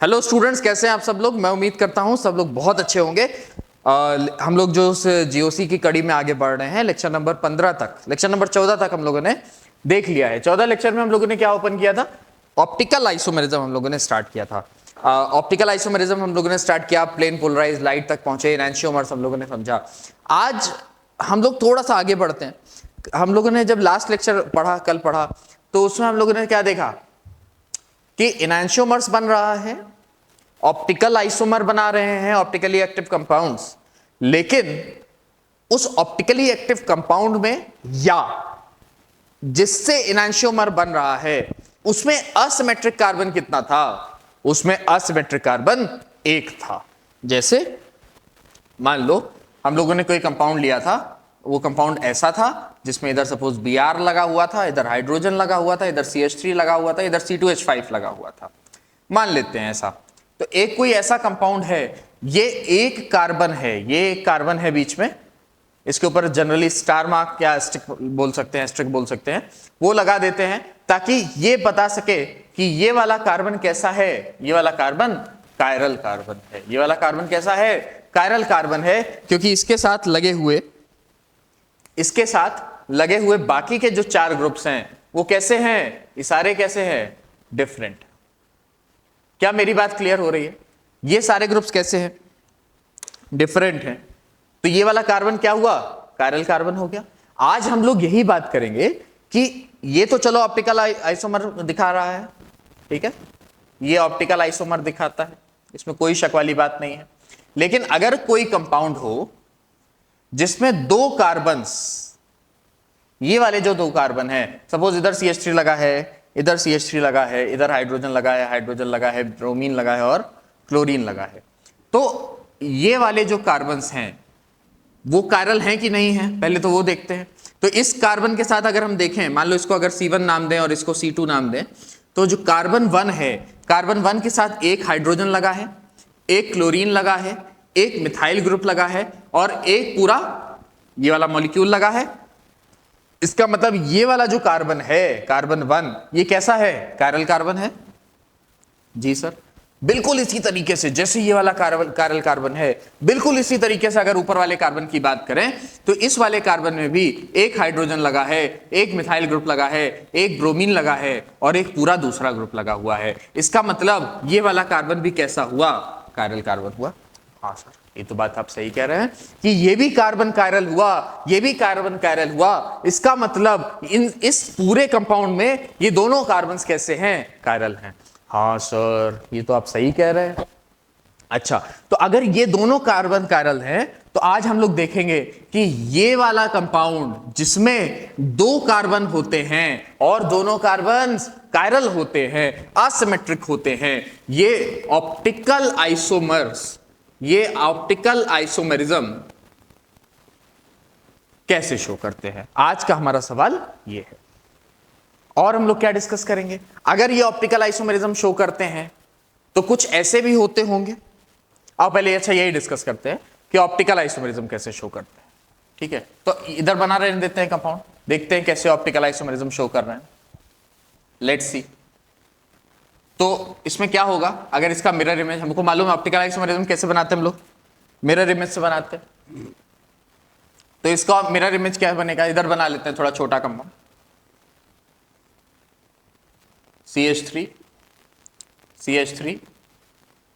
Hello students, कैसे हैं आप सब लोग। मैं उम्मीद करता हूं सब लोग बहुत अच्छे होंगे। हम लोग जो जीओसी की कड़ी में आगे बढ़ रहे हैं, लेक्चर नंबर 15 तक, लेक्चर नंबर 14 तक हम लोगों ने देख लिया है। 14 लेक्चर में हम लोगों ने क्या ओपन किया था? ऑप्टिकल आइसोमेरिज्म हम लोगों ने स्टार्ट किया था। ऑप्टिकल आइसोमेरिज्म हम लोगों ने स्टार्ट किया, प्लेन पोलराइज्ड लाइट तक पहुंचे, एनांशियोमर्स हम लोगों ने समझा। आज हम लोग थोड़ा सा आगे बढ़ते हैं। हम लोगों ने जब लास्ट लेक्चर पढ़ा, कल पढ़ा, तो उसमें हम लोगों ने क्या देखा कि एनांशियोमर्स बन रहा है, ऑप्टिकल आइसोमर बना रहे हैं, ऑप्टिकली एक्टिव कंपाउंड्स। लेकिन उस ऑप्टिकली एक्टिव कंपाउंड में या जिससे एनांशियोमर बन रहा है उसमें असिमेट्रिक कार्बन कितना था? उसमें असिमेट्रिक कार्बन 1 था। जैसे मान लो हम लोगों ने कोई कंपाउंड लिया था, वो कंपाउंड ऐसा था जिसमें इधर सपोज Br लगा हुआ था, इधर हाइड्रोजन लगा हुआ था, इधर CH3 लगा हुआ था, इधर C2H5 लगा हुआ था। मान लेते हैं ऐसा। तो एक कोई ऐसा कंपाउंड है, ये एक कार्बन है, ये एक कार्बन है बीच में, इसके ऊपर जनरली स्टार मार्क या एस्ट्रिक बोल सकते हैं, एस्ट्रिक बोल सकते हैं, वो लगा देते हैं ताकि ये बता सके कि ये वाला कार्बन कैसा है। ये वाला कार्बन कायरल कार्बन है। ये वाला कार्बन कैसा है? कायरल कार्बन है, क्योंकि इसके साथ लगे हुए बाकी के जो 4 ग्रुप्स हैं वो कैसे हैं? इशारे कैसे हैं? डिफरेंट। क्या मेरी बात क्लियर हो रही है? ये सारे ग्रुप्स कैसे हैं? डिफरेंट हैं। तो ये वाला कार्बन क्या हुआ? कायरल कार्बन हो गया। आज हम लोग यही बात करेंगे कि ये तो चलो ऑप्टिकल आइसोमर दिखा रहा है, ठीक है, ये ऑप्टिकल आइसोमर दिखाता है, इसमें कोई शक वाली बात नहीं है। लेकिन अगर कोई कंपाउंड हो जिसमें 2 कार्बन्स, ये वाले जो 2 कार्बन है, सपोज इधर CH3 लगा है, इधर CH3 लगा है, इधर हाइड्रोजन लगा है, ब्रोमीन लगा है और क्लोरीन लगा है, तो ये वाले जो कार्बन्स हैं वो कायरल हैं कि नहीं है, पहले तो वो देखते हैं। तो इस कार्बन के साथ अगर हम देखें, मान लो इसको अगर C1 नाम दें और इसको C2 नाम दें, तो जो कार्बन 1 है, कार्बन 1 के साथ एक हाइड्रोजन लगा है, एक क्लोरीन लगा है, एक मिथाइल ग्रुप लगा है और एक पूरा ये वाला मॉलिक्यूल लगा है। इसका मतलब ये वाला जो कार्बन है, कार्बन 1, ये कैसा है? कायरल कार्बन है। जी सर, बिल्कुल इसी तरीके से जैसे ये वाला कायरल कार्बन है, बिल्कुल इसी तरीके से अगर ऊपर वाले कार्बन की बात करें तो इस वाले कार्बन में भी एक हाइड्रोजन लगा है, एक मिथाइल ग्रुप लगा है, एक ब्रोमीन लगा है और एक पूरा दूसरा ग्रुप लगा हुआ है। इसका मतलब ये वाला कार्बन भी कैसा हुआ? कायरल कार्बन हुआ। हाँ सर, ये तो बात आप सही कह रहे हैं कि ये भी कार्बन कायरल हुआ, ये भी कार्बन कायरल हुआ। इसका मतलब इस पूरे कंपाउंड में ये दोनों कार्बन्स कैसे हैं? कायरल हैं। हाँ सर, ये तो आप सही कह रहे हैं। अच्छा, तो अगर ये दोनों कार्बन कायरल हैं तो आज हम लोग देखेंगे कि ये वाला कंपाउंड जिसमें 2 कार्बन होते हैं और दोनों कार्बन्स कायरल होते हैं, असिमेट्रिक होते हैं, ये ऑप्टिकल आइसोमर्स, ये ऑप्टिकल आइसोमेरिज्म कैसे शो करते हैं। आज का हमारा सवाल ये है। और हम लोग क्या डिस्कस करेंगे? अगर ये ऑप्टिकल आइसोमेरिज्म शो करते हैं तो कुछ ऐसे भी होते होंगे। अब पहले अच्छा यही डिस्कस करते हैं कि ऑप्टिकल आइसोमेरिज्म कैसे शो करते हैं, ठीक है। तो इधर बना रहने देते हैं कंपाउंड, देखते हैं कैसे ऑप्टिकल आइसोमेरिज्म शो कर रहे हैं। Let's see. तो इसमें क्या होगा? अगर इसका मिरर इमेज, हमको मालूम है ऑप्टिकल आइसोमेरिज्म कैसे बनाते हैं हम लोग, मिरर इमेज से बनाते हैं। तो इसका मिरर इमेज क्या बनेगा? इधर बना लेते हैं थोड़ा छोटा compound, CH3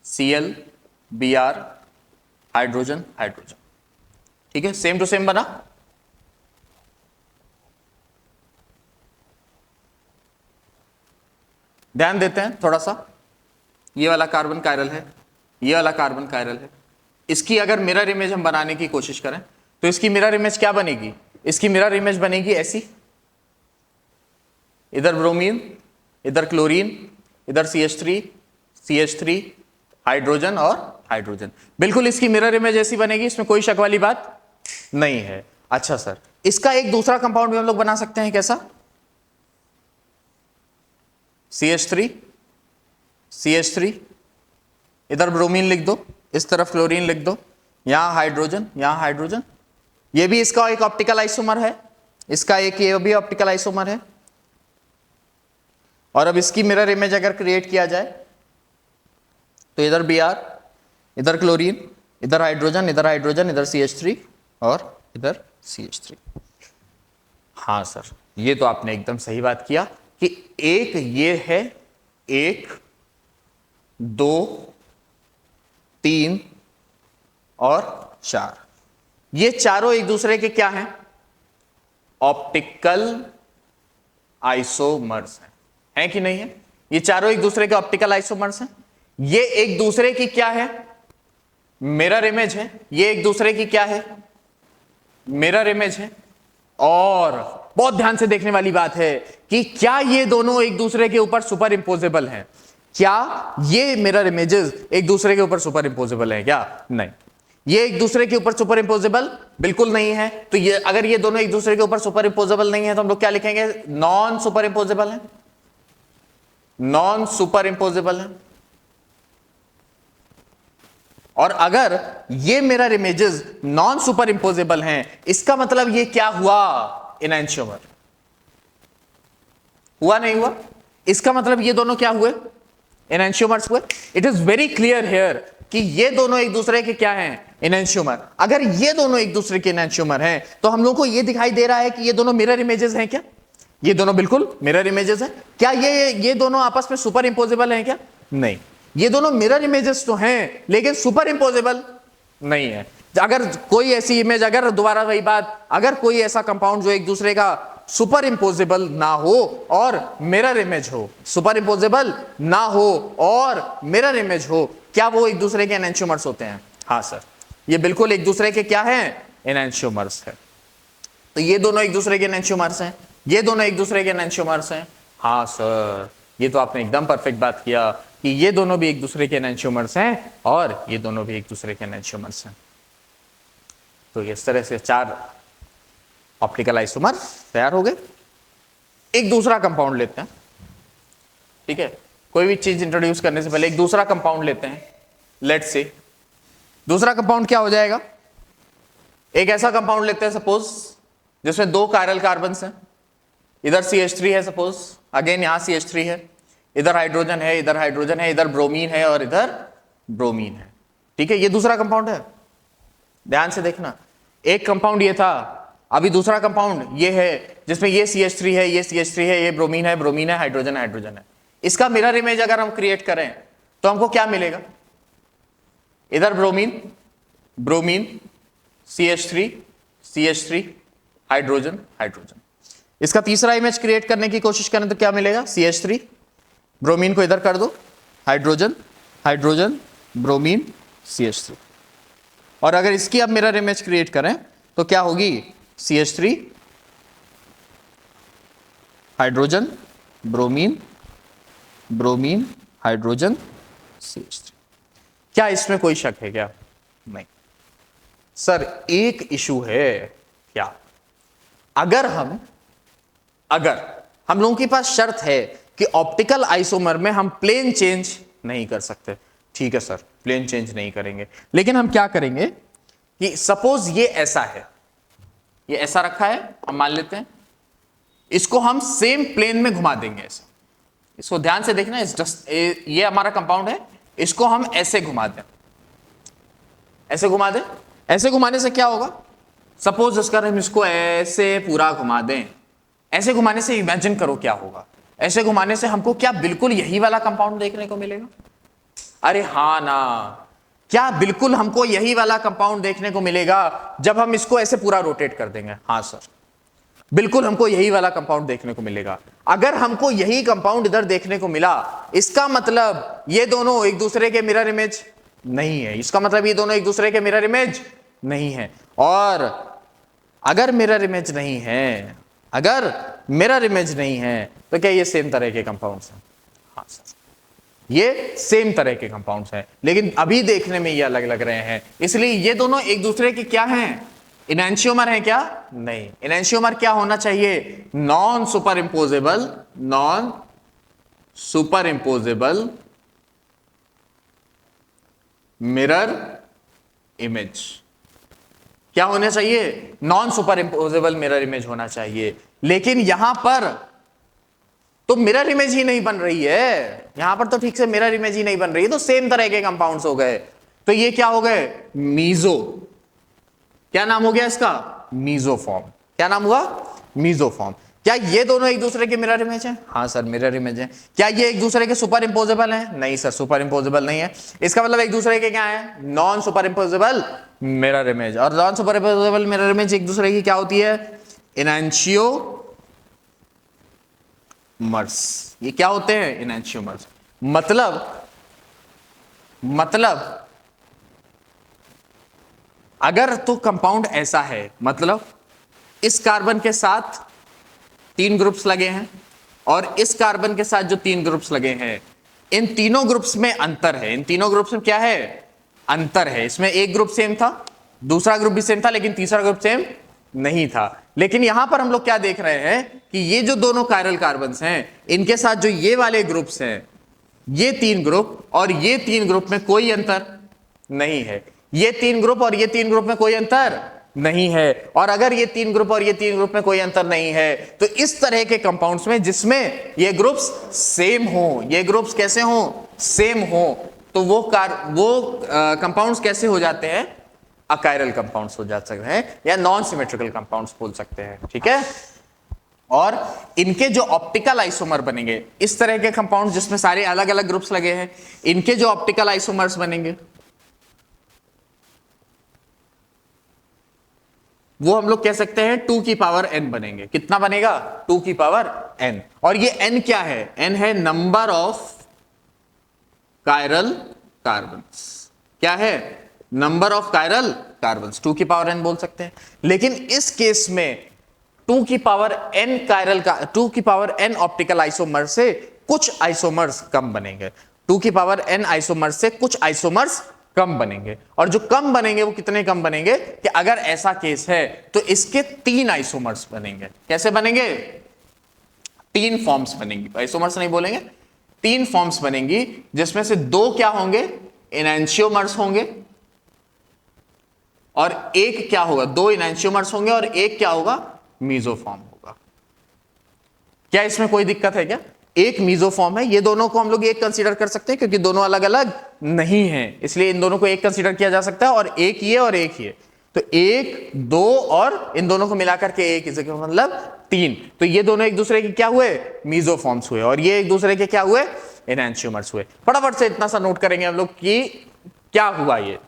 Cl Br hydrogen, ठीक है, सेम टू सेम बना। ध्यान देते हैं थोड़ा सा, ये वाला कार्बन कायरल है, ये वाला कार्बन कायरल है। इसकी अगर मिरर इमेज हम बनाने की कोशिश करें तो इसकी मिरर इमेज क्या बनेगी? इसकी मिरर इमेज बनेगी ऐसी, इधर ब्रोमीन, इधर क्लोरीन, इधर CH3 हाइड्रोजन और हाइड्रोजन। बिल्कुल इसकी मिरर इमेज ऐसी बनेगी, इसमें कोई शक वाली बात नहीं है। अच्छा सर, इसका एक दूसरा कंपाउंड भी हम लोग बना सकते हैं, कैसा? CH3 इधर ब्रोमीन लिख दो, इस तरफ क्लोरीन लिख दो, यहां हाइड्रोजन, ये भी इसका एक ऑप्टिकल आइसोमर है, इसका एक ये भी ऑप्टिकल आइसोमर है। और अब इसकी मिरर इमेज अगर क्रिएट किया जाए तो इधर Br, इधर क्लोरीन, इधर हाइड्रोजन, इधर हाइड्रोजन, इधर CH3 और इधर CH3। हाँ सर, ये तो आपने एकदम सही बात किया कि एक ये है, 1 2 3 और 4, ये चारों एक दूसरे के क्या हैं? ऑप्टिकल आइसोमर्स हैं कि नहीं है? ये चारों एक दूसरे के ऑप्टिकल आइसोमर्स हैं। ये एक दूसरे की क्या है? मिरर इमेज है। ये एक दूसरे की क्या है? मिरर इमेज है। और बहुत ध्यान से देखने वाली बात है कि क्या ये दोनों एक दूसरे के ऊपर सुपर इंपोजेबल हैं? क्या ये मिरर इमेजेस एक दूसरे के ऊपर सुपर इंपोजेबल है क्या? नहीं, ये एक दूसरे के ऊपर सुपर इंपोजेबल बिल्कुल नहीं है। तो ये अगर ये दोनों एक दूसरे के ऊपर सुपर इंपोजेबल नहीं है तो हम लोग क्या लिखेंगे? नॉन सुपर इंपोजेबल है, नॉन सुपर इंपोजेबल है। और अगर ये मिरर इमेजेस नॉन सुपर इंपोजेबल हैं, इसका मतलब ये क्या हुआ? एनैंशियोमर हुआ, नहीं हुआ? इसका मतलब ये दोनों क्या हुए? एनैंशियोमर्स हुए। It is very clear here कि ये दोनों एक दूसरे के क्या हैं? एनैंशियोमर। अगर ये दोनों एक दूसरे के एनैंशियोमर हैं तो हम लोग को ये दिखाई दे रहा है कि ये दोनों मिरर इमेजेस हैं क्या? ये दोनों बिल्कुल मिरर इमेजेस हैं। क्या ये दोनों आपस में सुपर इंपोजेबल हैं क्या? नहीं, ये दोनों मिरर इमेजेस तो हैं लेकिन सुपर इंपोजेबल नहीं है। अगर कोई ऐसी इमेज, अगर दोबारा वही बात, अगर कोई ऐसा कंपाउंड जो एक दूसरे का सुपर इंपोजेबल ना हो और मिरर इमेज हो, सुपर इंपोजेबल ना हो और मिरर इमेज हो, क्या वो एक दूसरे के एनैंशियोमर्स होते हैं? हाँ सर, ये बिल्कुल एक दूसरे के क्या हैं? एनैंशियोमर्स है। तो ये दोनों एक दूसरे के एनैंशियोमर्स हैं, ये दोनों एक दूसरे के एनैंशियोमर्स हैं। हाँ सर, ये तो आपने एकदम परफेक्ट बात किया कि ये दोनों भी एक दूसरे के एनैंशियोमर्स हैं और ये दोनों भी एक दूसरे के एनैंशियोमर्स हैं। तो इस तरह से 4 ऑप्टिकल आइसोमर तैयार हो गए। एक दूसरा कंपाउंड लेते हैं, ठीक है? कोई भी चीज इंट्रोड्यूस करने से पहले एक दूसरा कंपाउंड लेते हैं। लेट्स से दूसरा कंपाउंड क्या हो जाएगा? एक ऐसा कंपाउंड लेते हैं सपोज जिसमें 2 कायरल कार्बन्स हैं। इधर CH3 है सपोज, अगेन यहां CH3 है, इधर हाइड्रोजन है, इधर हाइड्रोजन है, इधर ब्रोमीन है और इधर ब्रोमीन है। ठीक है, ये दूसरा कंपाउंड है। ध्यान से देखना, एक कंपाउंड ये था, अभी दूसरा कंपाउंड ये है जिसमें ये CH3 है, ये CH3 है, ये ब्रोमीन है, ब्रोमीन है, हाइड्रोजन है, हाइड्रोजन है। इसका मिरर इमेज अगर हम क्रिएट करें तो हमको क्या मिलेगा? इधर bromine, bromine, CH3, CH3, hydrogen, hydrogen. इसका तीसरा इमेज क्रिएट करने की कोशिश करें तो क्या मिलेगा? CH3, ब्रोमीन को इधर कर दो, हाइड्रोजन, हाइड्रोजन, ब्रोमीन, CH3। और अगर इसकी अब मिरर इमेज क्रिएट करें तो क्या होगी? CH3, hydrogen, bromine, bromine, hydrogen, CH3। क्या इसमें कोई शक है क्या? नहीं सर, एक इशू है। क्या? अगर हम लोगों के पास शर्त है कि ऑप्टिकल आइसोमर में हम प्लेन चेंज नहीं कर सकते। ठीक है सर, प्लेन चेंज नहीं करेंगे, लेकिन हम क्या करेंगे कि सपोज ये ऐसा है, ये ऐसा रखा है, हम मान लेते हैं, इसको हम सेम प्लेन में घुमा देंगे ऐसे। इसको ध्यान से देखना, ये हमारा कंपाउंड है, इसको हम ऐसे घुमा दें, ऐसे घुमा दें। ऐसे घुमाने से क्या होगा? सपोज अगर हम इसको ऐसे पूरा घुमा दें, ऐसे घुमाने से इमेजिन करो क्या होगा। ऐसे घुमाने से हमको क्या बिल्कुल यही वाला कंपाउंड देखने को मिलेगा? अरे हाँ ना, क्या बिल्कुल हमको यही वाला कंपाउंड देखने को मिलेगा जब हम इसको ऐसे पूरा रोटेट कर देंगे? हाँ सर, बिल्कुल हमको यही वाला कंपाउंड देखने को मिलेगा। अगर हमको यही कंपाउंड इधर देखने को मिला, इसका मतलब ये दोनों एक दूसरे के मिरर इमेज नहीं है। इसका मतलब ये दोनों एक दूसरे के मिरर इमेज नहीं है। और अगर मिरर इमेज नहीं है, अगर मिरर इमेज नहीं है तो क्या ये सेम तरह के कंपाउंड्स हैं? हाँ सर, ये सेम तरह के कंपाउंड्स हैं, लेकिन अभी देखने में ये अलग लग रहे हैं। इसलिए ये दोनों एक दूसरे के क्या हैं? एनैंशियोमर हैं क्या? नहीं। एनैंशियोमर क्या होना चाहिए? Non superimposable, non superimposable mirror image. क्या होना चाहिए? Non superimposable mirror image होना चाहिए। लेकिन यहां पर तो मिरर इमेज ही नहीं बन रही है, यहां पर तो ठीक से मिरर इमेज ही नहीं बन रही है, तो सेम तरह के कंपाउंड्स हो गए। तो ये क्या हो गए? मीजो। क्या नाम हो गया इसका? मीजोफॉर्म। क्या नाम हुआ? मीजोफॉर्म। क्या ये दोनों एक दूसरे के मिरर इमेज हैं? हाँ सर, मिरर इमेज है। क्या ये एक दूसरे के सुपर इंपोजेबल हैं? नहीं सर, सुपर इंपोजेबल नहीं है। इसका मतलब एक दूसरे के क्या है? Non superimposable mirror image. और non superimposable mirror image एक दूसरे की क्या होती है? इनैंशियोमर्स। ये क्या होते हैं? इनैंशियोमर्स। मतलब अगर तो कंपाउंड ऐसा है, मतलब इस कार्बन के साथ 3 ग्रुप्स लगे हैं और इस कार्बन के साथ जो 3 ग्रुप्स लगे हैं, इन तीनों ग्रुप्स में अंतर है। इन तीनों ग्रुप्स में क्या है? अंतर है। इसमें एक ग्रुप सेम था, दूसरा ग्रुप भी सेम था, लेकिन तीसरा ग्रुप सेम नहीं था। लेकिन यहां पर हम लोग क्या देख रहे हैं कि ये जो दोनों कायरल कार्बन्स हैं, इनके साथ जो ये वाले ग्रुप्स हैं, ये 3 ग्रुप और ये 3 ग्रुप में कोई अंतर नहीं है। ये 3 ग्रुप और ये 3 ग्रुप में कोई अंतर नहीं है। और अगर ये 3 ग्रुप और ये 3 ग्रुप में कोई अंतर नहीं है, तो इस तरह के कंपाउंड्स में जिसमें ये ग्रुप्स सेम हो, ये ग्रुप्स कैसे हो? सेम हो, तो वो कंपाउंड्स कैसे हो जाते हैं? अकायरल कंपाउंड्स हो जा सकते हैं, या नॉन सिमेट्रिकल कंपाउंड्स बोल सकते हैं। ठीक है। और इनके जो ऑप्टिकल आइसोमर बनेंगे, इस तरह के कंपाउंड जिसमें सारे अलग अलग ग्रुप्स लगे हैं, इनके जो ऑप्टिकल आइसोमर्स बनेंगे, वो हम लोग कह सकते हैं 2 की पावर n बनेंगे। कितना बनेगा? 2 की पावर n। और ये n क्या है? n है नंबर ऑफ कायरल कार्बन्स। क्या है? Number of chiral carbons. 2 की पावर n बोल सकते हैं। लेकिन इस केस में 2 की पावर n कायरल का 2 की पावर n ऑप्टिकल आइसोमर से कुछ आइसोमर्स कम बनेंगे। 2 की पावर n आइसोमर से कुछ आइसोमर्स कम बनेंगे। और जो कम बनेंगे वो कितने कम बनेंगे कि अगर ऐसा केस है तो इसके 3 आइसोमर्स बनेंगे। कैसे बनेंगे? 3 फॉर्म्स बनेंगी। आइसोमर्स नहीं बोलेंगे, 3 फॉर्म्स बनेंगी, जिसमें से 2 क्या होंगे? इनैंशियोमर्स होंगे, और एक क्या होगा? 2 इनैंशियोमर्स होंगे और एक क्या होगा? मीजोफॉर्म होगा। क्या इसमें कोई दिक्कत है क्या? एक मीजोफॉर्म है, ये दोनों को हम लोग एक कंसीडर कर सकते हैं क्योंकि दोनों अलग अलग नहीं है, इसलिए इन दोनों को एक कंसीडर किया जा सकता है। और एक ये और एक ये, तो 1 2 और इन दोनों को मिलाकर के 1 इसका मतलब 3। तो ये दोनों एक दूसरे के क्या हुए? मीजोफॉर्म्स हुए। और ये एक दूसरे के क्या हुए? एनांशियोमर्स हुए। फटाफट से इतना सा नोट करेंगे हम लोग कि क्या हुआ ये।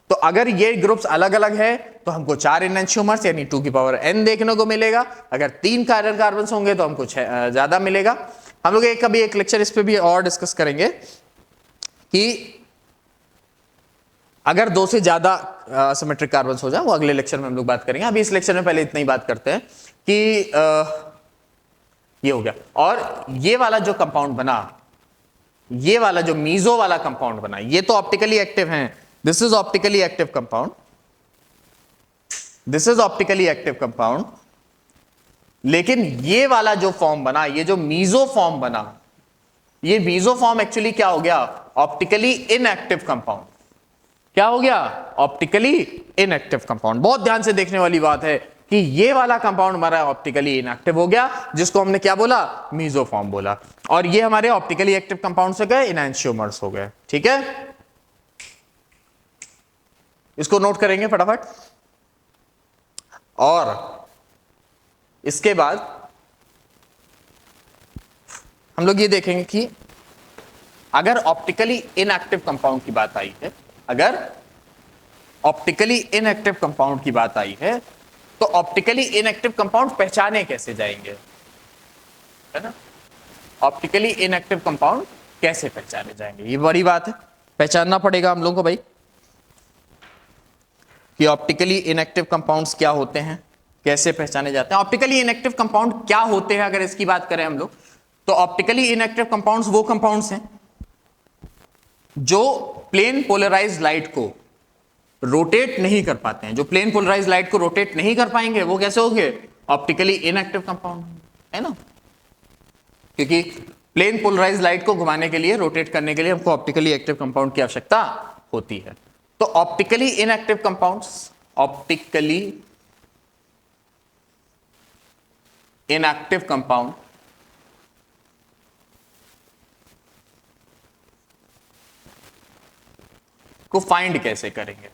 तो अगर ये ग्रुप्स अलग अलग है तो हमको 4 एनांशियोमर्स यानी 2 की पावर n देखने को मिलेगा। अगर 3 कायरल कार्बन्स होंगे तो हमको ज्यादा मिलेगा। हम लोग कभी एक लेक्चर इस पे भी और डिस्कस करेंगे कि अगर 2 से ज्यादा सिमेट्रिक कार्बन्स हो जाए, वो अगले लेक्चर में हम लोग बात करेंगे। अभी इस लेक्चर में पहले इतना ही बात करते हैं कि ये हो गया। और ये वाला जो कंपाउंड बना, ये वाला जो मीजो वाला कंपाउंड बना, ये तो ऑप्टिकली एक्टिव है। This is optically active compound, this is optically active compound. लेकिन ये वाला जो फॉर्म बना, ये जो मीजो फॉर्म बना, ये मीजो फॉर्म एक्चुअली क्या हो गया? Optically inactive compound. क्या हो गया? Optically inactive compound. बहुत ध्यान से देखने वाली बात है कि ये वाला कंपाउंड हमारा ऑप्टिकली इनएक्टिव हो गया, जिसको हमने क्या बोला? मीजो फॉर्म बोला। और ये हमारे ऑप्टिकली एक्टिव कंपाउंड से गए इनैंशियोमर्स हो गए। ठीक है, इसको नोट करेंगे फटाफट। और इसके बाद हम लोग ये देखेंगे कि अगर ऑप्टिकली इनएक्टिव कंपाउंड की बात आई है, अगर ऑप्टिकली इनएक्टिव कंपाउंड की बात आई है, तो ऑप्टिकली इनएक्टिव कंपाउंड पहचाने कैसे जाएंगे? है ना, ऑप्टिकली इनएक्टिव कंपाउंड कैसे पहचाने जाएंगे? ये बड़ी बात है, पहचानना पड़ेगा हम लोगों को भाई कि ऑप्टिकली इनएक्टिव कंपाउंड्स क्या होते हैं, कैसे पहचाने जाते हैं। ऑप्टिकली इनएक्टिव कंपाउंड क्या होते हैं अगर इसकी बात करें हम लोग, तो ऑप्टिकली इनएक्टिव कंपाउंड्स वो कंपाउंड्स हैं जो प्लेन पोलराइज्ड लाइट को रोटेट नहीं कर पाते हैं। जो प्लेन पोलराइज्ड लाइट को रोटेट नहीं कर पाएंगे वो कैसे होंगे? ऑप्टिकली इनएक्टिव कंपाउंड, है ना, क्योंकि प्लेन पोलराइज्ड लाइट को घुमाने के लिए, रोटेट करने के लिए हमको ऑप्टिकली एक्टिव कंपाउंड की आवश्यकता होती है। तो optically inactive compounds, optically inactive compound को फाइंड कैसे करेंगे,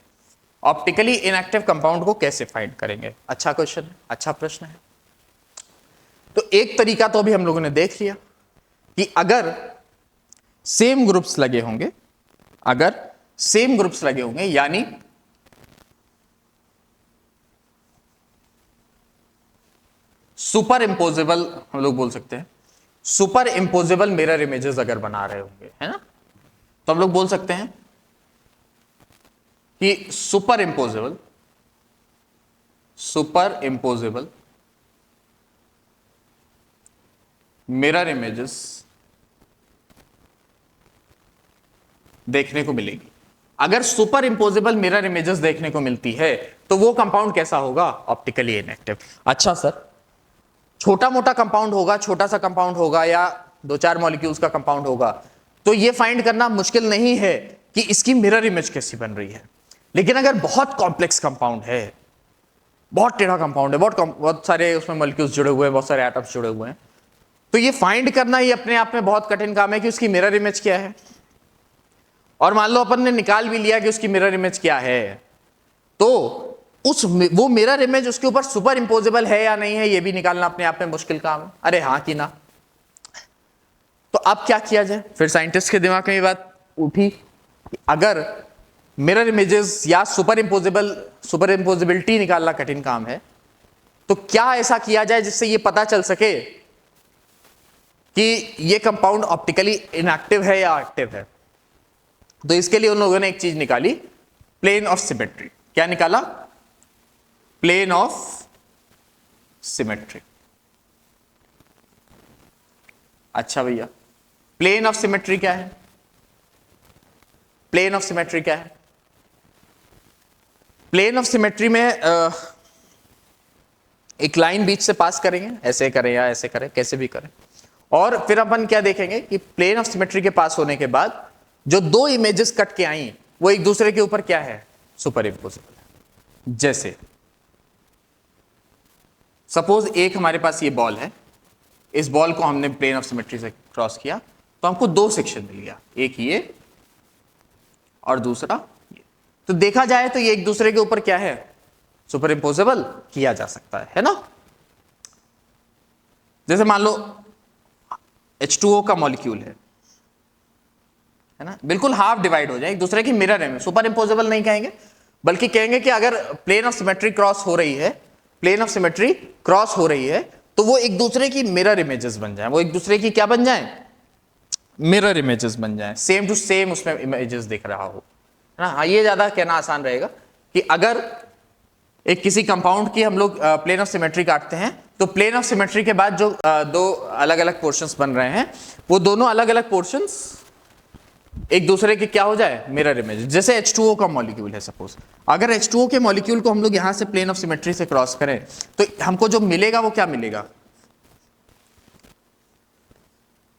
ऑप्टिकली इनएक्टिव कंपाउंड को कैसे फाइंड करेंगे। अच्छा क्वेश्चन है, अच्छा प्रश्न है। तो एक तरीका तो अभी हम लोगों ने देख लिया कि अगर सेम ग्रुप्स लगे होंगे, अगर सेम ग्रुप्स लगे होंगे यानी सुपर इंपोजेबल, हम लोग बोल सकते हैं सुपर इंपोजेबल मिरर इमेजेस अगर बना रहे होंगे, है ना, तो हम लोग बोल सकते हैं कि सुपर इंपोजेबल मिरर इमेजेस देखने को मिलेगी। अगर सुपर इंपोजेबल मिरर इमेजेस देखने को मिलती है तो वो कंपाउंड कैसा होगा, ऑप्टिकली इनएक्टिव। अच्छा सर, छोटा मोटा कंपाउंड होगा, छोटा सा कंपाउंड होगा या 2-4 मॉलिक्यूल्स का कंपाउंड होगा, तो ये फाइंड करना मुश्किल नहीं है कि इसकी मिरर इमेज कैसी बन रही है। लेकिन अगर बहुत कॉम्प्लेक्स कंपाउंड है, बहुत टेढ़ा कंपाउंड है, बहुत सारे उसमें मॉलिक्यूल्स जुड़े हुए हैं, बहुत सारे एटम्स जुड़े हुए हैं, तो ये फाइंड करना ही अपने आप में बहुत कठिन काम है कि उसकी मिरर इमेज क्या है। और मान लो अपन ने निकाल भी लिया कि उसकी मिरर इमेज क्या है, तो वो मिरर इमेज उसके ऊपर सुपर इंपोजेबल है या नहीं है, ये भी निकालना अपने आप में मुश्किल काम है। अरे हाँ कि ना। तो अब क्या किया जाए, फिर साइंटिस्ट के दिमाग में ये बात उठी कि अगर मिरर इमेजेस या सुपर इंपोजिबिलिटी निकालना कठिन काम है, तो क्या ऐसा किया जाए जिससे ये पता चल सके कि ये कंपाउंड ऑप्टिकली इनएक्टिव है या एक्टिव है। तो इसके लिए उन लोगों ने एक चीज निकाली, प्लेन ऑफ सिमेट्री। क्या निकाला, प्लेन ऑफ सिमेट्री। अच्छा भैया, प्लेन ऑफ सिमेट्री क्या है, प्लेन ऑफ सिमेट्री क्या है। प्लेन ऑफ सिमेट्री में एक लाइन बीच से पास करेंगे, ऐसे करें या ऐसे करें, कैसे भी करें, और फिर अपन क्या देखेंगे कि प्लेन ऑफ सिमेट्री के पास होने के बाद जो दो इमेजेस कट के आई वो एक दूसरे के ऊपर क्या है, सुपर इंपोजेबल है। जैसे सपोज एक हमारे पास ये बॉल है, इस बॉल को हमने प्लेन ऑफ सिमेट्री से क्रॉस किया तो हमको दो सेक्शन मिल गया, एक ये और दूसरा ये। तो देखा जाए तो ये एक दूसरे के ऊपर क्या है, सुपर इंपोजेबल किया जा सकता है ना। जैसे मान लो H2O का मॉलिक्यूल है ना, बिल्कुल हाफ डिवाइड हो जाए, एक दूसरे की मिरर है, सुपर इंपोजेबल नहीं कहेंगे, बल्कि कहेंगे कि अगर प्लेन ऑफ सिमेट्री क्रॉस हो रही है, प्लेन ऑफ सिमेट्री क्रॉस हो रही है, तो वो एक दूसरे की मिरर इमेजेस बन जाए, वो एक दूसरे की क्या बन जाए, मिरर इमेजेस बन जाए, सेम टू सेम उसमें इमेजेस दिख रहा हो ना। हाँ, ये ज्यादा कहना आसान रहेगा कि अगर एक किसी कंपाउंड की हम लोग प्लेन ऑफ सिमेट्री काटते हैं, तो प्लेन ऑफ सिमेट्री के बाद जो दो अलग अलग पोर्शंस बन रहे हैं, वो दोनों अलग अलग पोर्शंस एक दूसरे के क्या हो जाए, मिरर इमेज। जैसे H2O का मॉलिक्यूल है, सपोज अगर H2O के मॉलिक्यूल को हम लोग यहां से प्लेन ऑफ सिमेट्री से क्रॉस करें तो हमको जो मिलेगा वो क्या मिलेगा,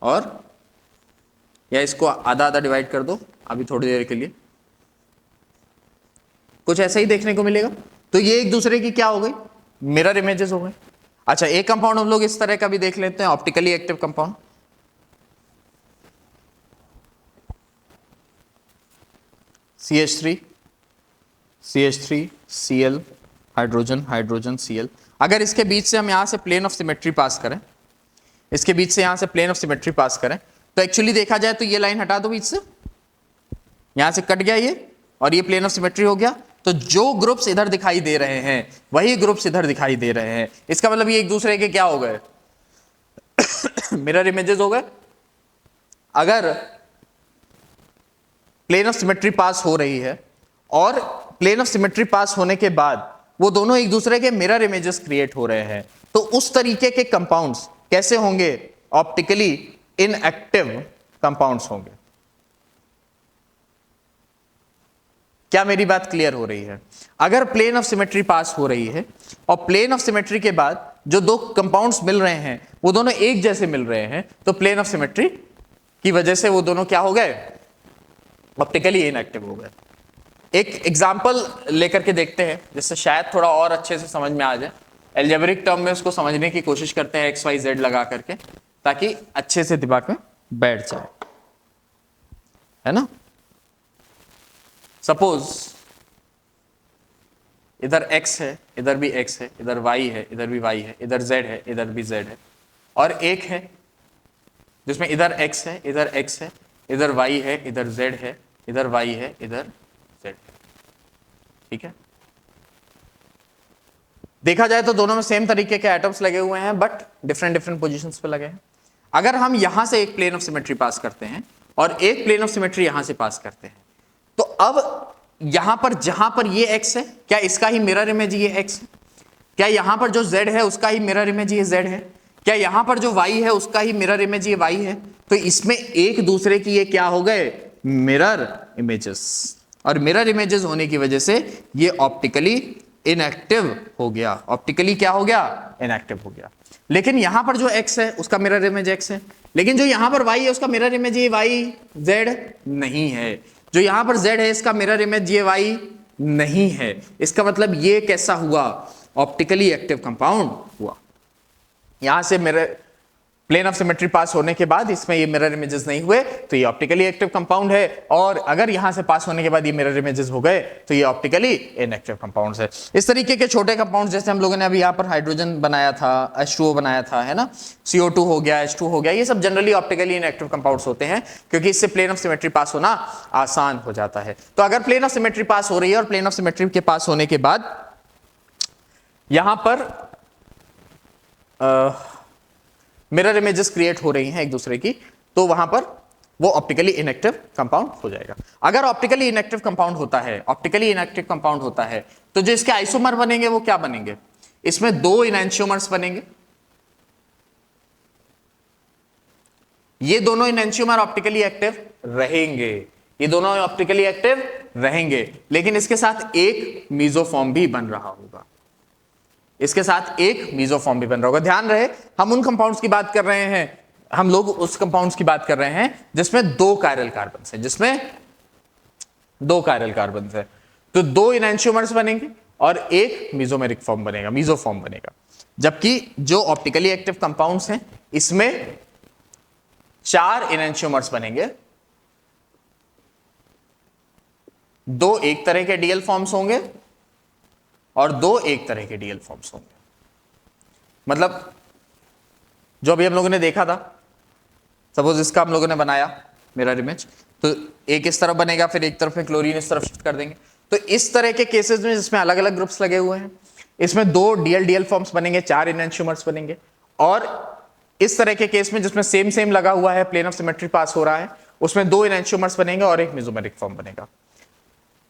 और या इसको आधा आधा डिवाइड कर दो अभी थोड़ी देर के लिए, कुछ ऐसा ही देखने को मिलेगा। तो ये एक दूसरे की क्या हो गई, मिरर इमेजेस हो गए। अच्छा, एक कंपाउंड हम लोग इस तरह का भी देख लेते हैं, optically active compound. CH3 Cl hydrogen hydrogen Cl। अगर इसके बीच से हम यहां से प्लेन ऑफ सिमेट्री पास करें, इसके बीच से यहां से प्लेन ऑफ सिमेट्री पास करें, तो एक्चुअली देखा जाए तो ये लाइन हटा दो बीच से, यहां से कट गया ये, और ये प्लेन ऑफ सिमेट्री हो गया। तो जो ग्रुप्स इधर दिखाई दे रहे हैं वही ग्रुप्स इधर दिखाई दे रहे हैं। इसका मतलब ये एक दूसरे के क्या हो गए, मिरर इमेजेस हो गए। अगर प्लेन ऑफ सिमेट्री पास हो रही है और प्लेन ऑफ सिमेट्री पास होने के बाद वो दोनों एक दूसरे के मिरर इमेजेस क्रिएट हो रहे हैं, तो उस तरीके के कंपाउंड्स कैसे होंगे, ऑप्टिकली इनएक्टिव कंपाउंड्स होंगे। क्या मेरी बात क्लियर हो रही है? अगर प्लेन ऑफ सिमेट्री पास हो रही है और प्लेन ऑफ सिमेट्री के बाद जो दो कंपाउंड्स मिल रहे हैं वो दोनों एक जैसे मिल रहे हैं, तो प्लेन ऑफ सिमेट्री की वजह से वो दोनों क्या हो गए, ऑप्टिकली इनएक्टिव हो गए। एक एग्जांपल लेकर के देखते हैं जिससे शायद थोड़ा और अच्छे से समझ में आ जाए। एल्जेब्रिक टर्म में उसको समझने की कोशिश करते हैं एक्स वाई जेड लगा करके, ताकि अच्छे से दिमाग में बैठ जाए, है ना। सपोज इधर x है, इधर भी x है, इधर y है, इधर भी y है, इधर z है, इधर भी z है, और एक है जिसमें इधर x है, इधर x है, इधर y है, इधर z है, इधर y है, इधर z है। ठीक है, देखा जाए तो दोनों में सेम तरीके के एटम्स लगे हुए हैं बट डिफरेंट डिफरेंट पोजीशंस पे लगे हैं। अगर हम यहां से एक प्लेन ऑफ सिमेट्री पास करते हैं और एक प्लेन ऑफ सिमेट्री यहां से पास करते हैं, तो अब यहां पर जहां पर ये x है, क्या इसका ही मिरर इमेज ये x है? क्या यहां पर जो z है उसका ही मिरर इमेज ये z है? क्या यहां पर जो y है उसका ही मिरर इमेज ये y है? तो इसमें एक दूसरे की ये क्या हो गए, मिरर इमेजेस, और मिरर इमेजेस होने की वजह से ये ऑप्टिकली इनएक्टिव हो गया। ऑप्टिकली क्या हो गया, इनएक्टिव हो गया। लेकिन यहां पर जो x है उसका मिरर इमेज x है, लेकिन जो यहां पर y है उसका मिरर इमेज ये y z नहीं है। जो यहां पर z है इसका मिरर इमेज ये y नहीं है। इसका मतलब ये कैसा हुआ, ऑप्टिकली एक्टिव कंपाउंड हुआ। यहां से मिरर प्लेन ऑफ सिमेट्री पास होने के बाद इसमें ये मिरर इमेजेस नहीं हुए तो ये ऑप्टिकली एक्टिव कंपाउंड है, और अगर यहां से पास होने के बाद ये मिरर इमेजेस हो गए तो ये ऑप्टिकली इनएक्टिव कंपाउंड्स है। इस तरीके के छोटे कंपाउंड्स जैसे हम लोगों ने अभी यहाँ पर हाइड्रोजन बनाया था, H2O बनाया था, है ना, CO2 हो गया, H2 हो गया, ये सब जनरली ऑप्टिकली इनएक्टिव कंपाउंड्स होते हैं क्योंकि इससे प्लेन ऑफ सिमेट्री पास होना आसान हो जाता है। तो अगर प्लेन ऑफ सिमेट्री पास हो रही है और प्लेन ऑफ सिमेट्री के पास होने के बाद यहां पर मिरर इमेजेस क्रिएट हो रही हैं एक दूसरे की, तो वहां पर वो ऑप्टिकली इनएक्टिव कंपाउंड हो जाएगा। अगर ऑप्टिकली इनएक्टिव कंपाउंड होता है, ऑप्टिकली इनएक्टिव कंपाउंड होता है, तो जो इसके आइसोमर बनेंगे वो क्या बनेंगे, इसमें दो इनैंशियोमर्स बनेंगे। ये दोनों इनैंशियोमर ऑप्टिकली एक्टिव रहेंगे, ये दोनों ऑप्टिकली एक्टिव रहेंगे, लेकिन इसके साथ एक मीजोफॉर्म भी बन रहा होगा, इसके साथ एक मीजोफॉर्म भी बन रहा होगा। ध्यान रहे हम उन कंपाउंड्स की बात कर रहे हैं, हम लोग उस कंपाउंड्स की बात कर रहे हैं जिसमें दो कायरल कार्बन है, जिसमें दो कायरल कार्बन है। तो दो इनैंशियोमर्स बनेंगे और एक मीजोमेरिक फॉर्म बनेगा, मीजोफॉर्म बनेगा। जबकि जो ऑप्टिकली एक्टिव कंपाउंड्स हैं इसमें चार इनैंशियोमर्स बनेंगे, दो एक तरह के डीएल फॉर्म्स होंगे और दो एक तरह के डीएल फॉर्म्स होंगे। मतलब जो अभी हम लोगों ने देखा था, सपोज इसका हम लोगों ने बनाया मिरर इमेज, तो एक इस तरफ बनेगा, फिर एक तरफ में क्लोरीन इस तरफ शिफ्ट कर देंगे। तो इस तरह के केसेस में जिसमें अलग अलग ग्रुप्स लगे हुए हैं, इसमें दो डीएल फॉर्म्स बनेंगे, चार इनैंशियोमर्स बनेंगे। और इस तरह के केस में जिसमें सेम सेम लगा हुआ है, प्लेन ऑफ सिमेट्री पास हो रहा है, उसमें दो इनैंशियोमर्स बनेंगे और एक मेसोमेरिक फॉर्म बनेगा।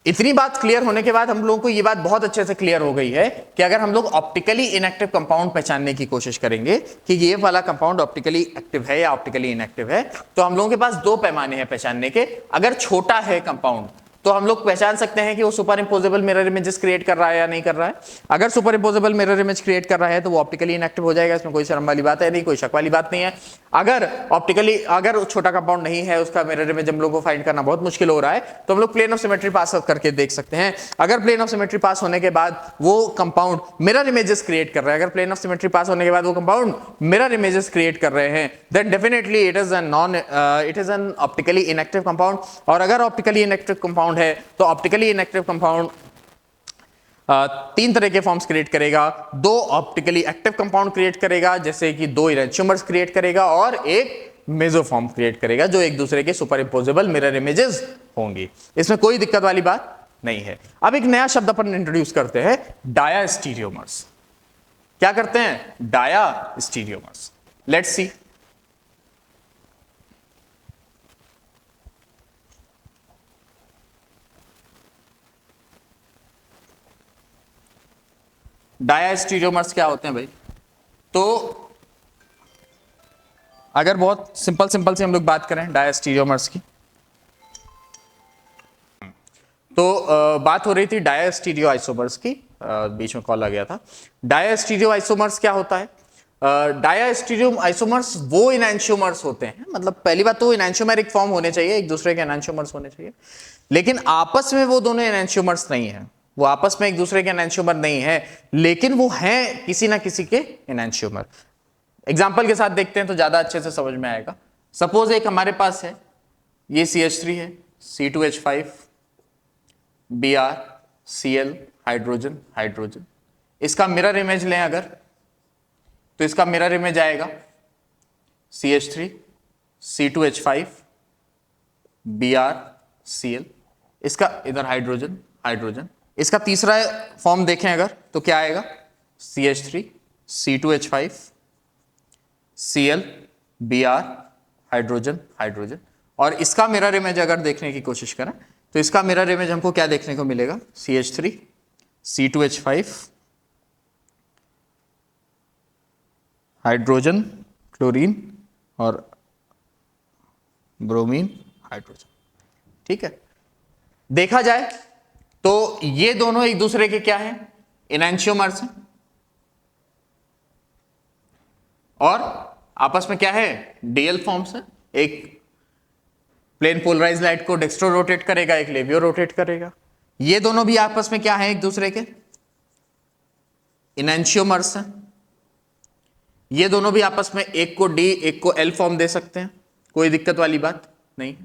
इतनी बात क्लियर होने के बाद हम लोगों को ये बात बहुत अच्छे से क्लियर हो गई है कि अगर हम लोग ऑप्टिकली इनएक्टिव कंपाउंड पहचानने की कोशिश करेंगे कि ये वाला कंपाउंड ऑप्टिकली एक्टिव है या ऑप्टिकली इनएक्टिव है, तो हम लोगों के पास दो पैमाने हैं पहचानने के। अगर छोटा है कंपाउंड तो हम लोग पहचान सकते हैं कि वो सुपर इंपोजेबल मिरर इमेजेस क्रिएट कर रहा है या नहीं कर रहा है। अगर सुपर इंपोजेबल मिरर इमेज क्रिएट कर रहा है तो वो ऑप्टिकली इनएक्टिव हो जाएगा, इसमें कोई शर्म वाली बात है नहीं, कोई शक वाली बात नहीं है। अगर छोटा कंपाउंड नहीं है, उसका मिरर इमेज हम लोग को फाइंड करना बहुत मुश्किल हो रहा है, तो हम लोग प्लेन ऑफ सिमेट्री पास करके देख सकते हैं। अगर प्लेन ऑफ सिमेट्री पास होने के बाद वो कंपाउंड मिरर इमेजेस क्रिएट कर रहा है, अगर प्लेन ऑफ सिमेट्री पास होने के बाद वो कंपाउंड मिरर इमेजेस क्रिएट कर रहे हैं, then definitely it is an optically inactive compound. और अगर ऑप्टिकली इनएक्टिव कंपाउंड है तो ऑप्टिकली इनएक्टिव कंपाउंड तीन तरह के फॉर्म्स क्रिएट करेगा। दो ऑप्टिकली एक्टिव कंपाउंड क्रिएट करेगा, जैसे कि दो इनैंशियोमर्स क्रिएट करेगा, और एक मेसोफॉर्म क्रिएट करेगा जो एक दूसरे के सुपर इंपोजेबल मिरर इमेजेस होंगी। इसमें कोई दिक्कत वाली बात नहीं है। अब एक नया शब्द अपन इंट्रोड्यूस करते हैं, डायास्टीरियोमर्स। क्या करते हैं, डायास्टीरियोमर्स। Let's see. डायास्टीरियोमर्स क्या होते हैं भाई? तो अगर बहुत सिंपल से हम लोग बात करें डायास्टीरियोमर्स की, तो बात हो रही थी डायास्टीरियो आइसोमर्स की, बीच में कॉल आ गया था। डायास्टीरियो आइसोमर्स क्या होता है? डायास्टीरियो आइसोमर्स वो इनैंशियोमर्स होते हैं, मतलब पहली बात तो इनैंशियोमेरिक फॉर्म होने चाहिए, एक दूसरे के इनैंशियोमर्स होने चाहिए, लेकिन आपस में वो दोनों इनैंशियोमर्स नहीं है, वो आपस में एक दूसरे के इनैंशियोमर नहीं है, लेकिन वो हैं किसी ना किसी के इनैंशियोमर। एग्जाम्पल के साथ देखते हैं तो ज्यादा अच्छे से समझ में आएगा। सपोज एक हमारे पास है, ये CH3 है, C2H5, BrCl, हाइड्रोजन हाइड्रोजन। इसका मिरर इमेज लें अगर, तो इसका मिरर इमेज आएगा CH3 C2H5 BrCl। इसका इधर हाइड्रोजन हाइड्रोजन। इसका तीसरा फॉर्म देखें अगर तो क्या आएगा CH3 C2H5 Cl Br hydrogen hydrogen. और इसका मिरर इमेज अगर देखने की कोशिश करें तो इसका मिरर इमेज हमको क्या देखने को मिलेगा CH3 C2H5 हाइड्रोजन क्लोरीन और ब्रोमीन हाइड्रोजन। ठीक है, देखा जाए तो ये दोनों एक दूसरे के क्या हैं, इनैंशियोमर्स हैं, और आपस में क्या है, डीएल फॉर्म्स है। एक प्लेन पोलराइज लाइट को डेक्स्ट्रो रोटेट करेगा, एक लेवियो रोटेट करेगा। ये दोनों भी आपस में क्या है, एक दूसरे के इनैंशियोमर्स हैं। ये दोनों भी आपस में एक को डी एक को एल फॉर्म दे सकते हैं, कोई दिक्कत वाली बात नहीं।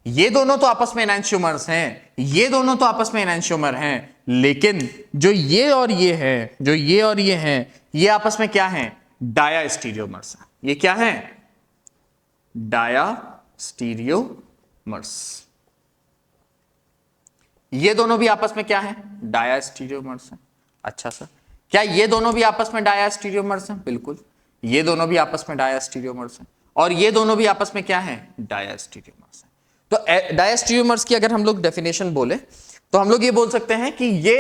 ये दोनों तो आपस में एनांशियोमर्स हैं, ये दोनों तो आपस में एनांशियोमर हैं, लेकिन जो ये और ये हैं, जो ये और ये हैं, ये आपस में क्या हैं, डायास्टीरियोमर्स हैं। ये क्या हैं, डायास्टीरियोमर्स। ये दोनों भी आपस में क्या हैं, डायास्टीरियोमर्स हैं। अच्छा सर, क्या ये दोनों भी आपस में डायास्टीरियोमर्स हैं? बिल्कुल, ये दोनों भी आपस में डायास्टीरियोमर्स हैं, और ये दोनों भी आपस में क्या हैं, डायास्टीरियोमर्स हैं। तो डायास्टीरियोमर्स की अगर हम लोग डेफिनेशन बोले तो हम लोग ये बोल सकते हैं कि ये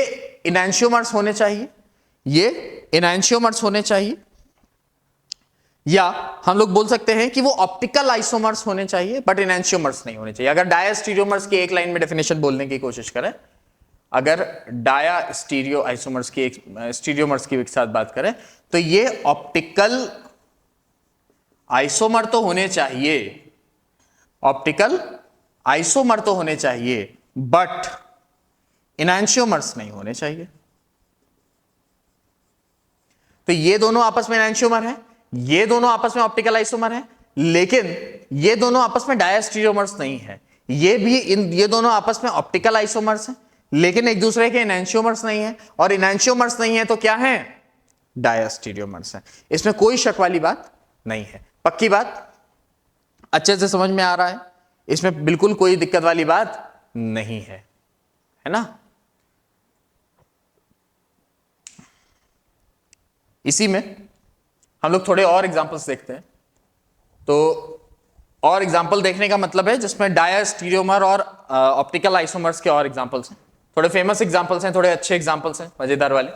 इनैंशियोमर्स होने चाहिए, ये इनैंशियोमर्स होने चाहिए, या हम लोग बोल सकते हैं कि वो ऑप्टिकल आइसोमर्स होने चाहिए बट इनैंशियोमर्स नहीं होने चाहिए। अगर डायास्टीरियोमर्स की एक लाइन में डेफिनेशन बोलने की कोशिश करें, अगर डाया स्टीरियो आइसोमर्स की स्टीरियोमर्स की एक साथ बात करें तो ये ऑप्टिकल आइसोमर तो होने चाहिए, ऑप्टिकल आइसोमर तो होने चाहिए, बट इनैंशियोमर्स नहीं होने चाहिए। तो ये दोनों आपस में इनैंशियोमर हैं, ये दोनों आपस में ऑप्टिकल आइसोमर हैं, लेकिन ये दोनों आपस में डायास्टीरियोमर्स नहीं है। ये दोनों आपस में ऑप्टिकल आइसोमर्स हैं, लेकिन एक दूसरे के इनैंशियोमर्स नहीं है, और इनैंशियोमर्स नहीं है तो क्या है, डायास्टीरियोमर्स हैं। इसमें कोई शक वाली बात नहीं है, पक्की बात, अच्छे से समझ में आ रहा है, इसमें बिल्कुल कोई दिक्कत वाली बात नहीं है ना। इसी में हम लोग थोड़े और एग्जांपल्स देखते हैं। तो और एग्जांपल देखने का मतलब है जिसमें डायास्टीरियोमर और ऑप्टिकल आइसोमर्स के और एग्जांपल्स हैं, थोड़े फेमस एग्जांपल्स हैं, थोड़े अच्छे एग्जांपल्स हैं, मजेदार वाले,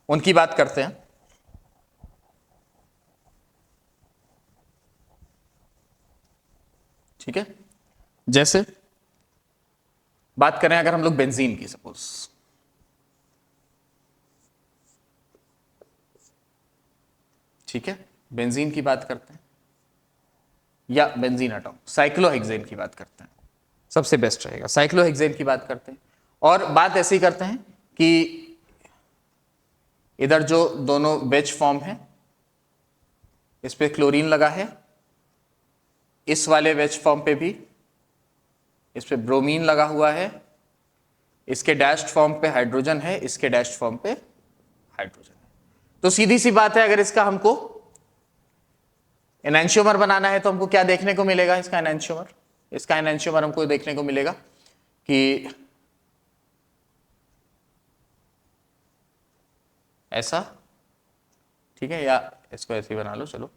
उनकी बात करते हैं। ठीक है, जैसे बात करें अगर हम लोग बेंजीन की, सपोज ठीक है, बेंजीन की बात करते हैं, या बेंजीन हटाओ, साइक्लोहेक्सेन की बात करते हैं, सबसे बेस्ट रहेगा, साइक्लोहेक्सेन की बात करते हैं। और बात ऐसी करते हैं कि इधर जो दोनों वेज फॉर्म है, इस पे क्लोरीन लगा है, इस वाले वेज फॉर्म पे भी इस पे ब्रोमीन लगा हुआ है, इसके डैश्ड फॉर्म पे हाइड्रोजन है, इसके डैश्ड फॉर्म पे हाइड्रोजन है। तो सीधी सी बात है, अगर इसका हमको एनांशियोमर बनाना है तो हमको क्या देखने को मिलेगा, इसका एनांशियोमर, इसका एनांशियोमर हमको देखने को मिलेगा कि ऐसा, ठीक है, या इसको ऐसे ही बना लो, चलो,